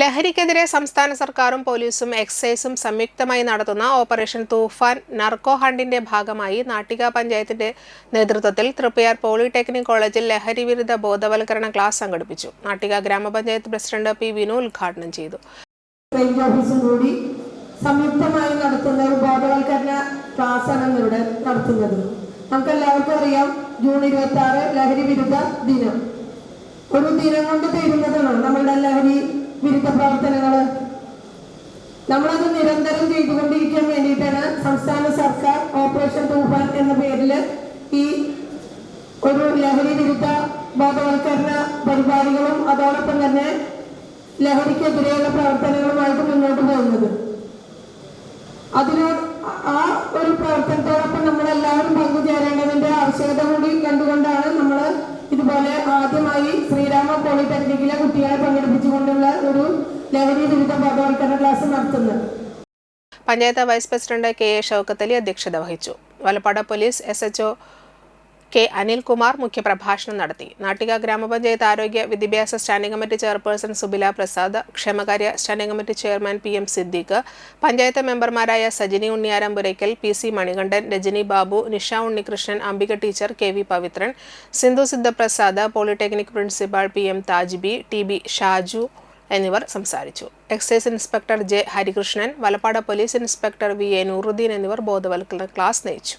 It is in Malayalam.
ലഹരിക്കെതിരെ സംസ്ഥാന സർക്കാരും പോലീസും എക്സൈസും സംയുക്തമായി നടത്തുന്ന ഓപ്പറേഷൻ തൂഫാൻ നർക്കോ ഹണ്ടിന്റെ ഭാഗമായി നാട്ടിക പഞ്ചായത്തിന്റെ നേതൃത്വത്തിൽ തൃപ്പയാർ പോളിടെക്നിക് കോളേജിൽ ലഹരി വിരുദ്ധ ബോധവൽക്കരണ ക്ലാസ് സംഘടിപ്പിച്ചു. നാട്ടിക ഗ്രാമപഞ്ചായത്ത് പ്രസിഡന്റ് പി വിനു ഉദ്ഘാടനം ചെയ്തു. സംയുക്തമായി നടത്തുന്ന ഒരു ബോധവൽക്കരണ ക്ലാസ്സാണ് ഇവിടെ നടത്തുന്നത്. നമുക്കെല്ലാവർക്കും അറിയാം, ജൂൺ 26 ലഹരി വിരുദ്ധ ദിനം. ഒരു ദിനം കൊണ്ട് തീരുന്നതാണ് നമ്മളുടെ ലഹരി വിരുദ്ധ പ്രവർത്തനങ്ങൾ. നമ്മളത് നിരന്തരം ചെയ്തുകൊണ്ടിരിക്കാൻ വേണ്ടിയിട്ടാണ് സംസ്ഥാന സർക്കാർ ഓപ്പറേഷൻ തൂഫാൻ എന്ന പേരിൽ ഈ ഒരു ലഹരി വിരുദ്ധ ബോധവൽക്കരണ പരിപാടികളും അതോടൊപ്പം തന്നെ ലഹരിക്കെതിരെയുള്ള പ്രവർത്തനങ്ങളുമായിട്ട് മുന്നോട്ട് പോകുന്നത്. അതിനോട് ആ ഒരു പ്രവർത്തനത്തോടൊപ്പം നമ്മളെല്ലാവരും പങ്കുചേരേണ്ടതിന്റെ ആവശ്യകത കൂടി കണ്ടുകൊണ്ടാണ് നമ്മൾ ഇതുപോലെ ആദ്യമായി ശ്രീരാമ പോളിടെക്നിക്കിലെ കുട്ടികളെ പങ്കെടുപ്പിച്ചുകൊണ്ടുള്ള ഒരു ലഹരി വിരുദ്ധ ബോധവൽക്കരണ ക്ലാസ് നടത്തുന്നത്. Panchayat vice president K A Shoukath Ali അധ്യക്ഷത വഹിച്ചു. Valappad police SHO K Anilkumar മുഖ്യപ്രഭാഷണം നടത്തി. നാട്ടിക ഗ്രാമപഞ്ചായത്ത് ആരോഗ്യ വിദ്യാഭ്യാസ standing committee chairperson Subila Prasad, ക്ഷേമകാര്യ standing committee chairman PM Siddique, panchayat മെമ്പർമാരായ Sajini Unniyarampurakkal, PC Manikandan, Rajani Babu, Nisha Unnikrishnan, Ambika teacher, KV Pavithran, Sindhu Siddhaprasad, polytechnic principal PM Tajbi, TB Shaju എന്നിവർ സംസാരിച്ചു. Excise inspector J Harikrishnan, Valappad police inspector VA Nooruddeen എന്നിവർ ബോധവൽക്കരണ ക്ലാസ് നയിച്ചു.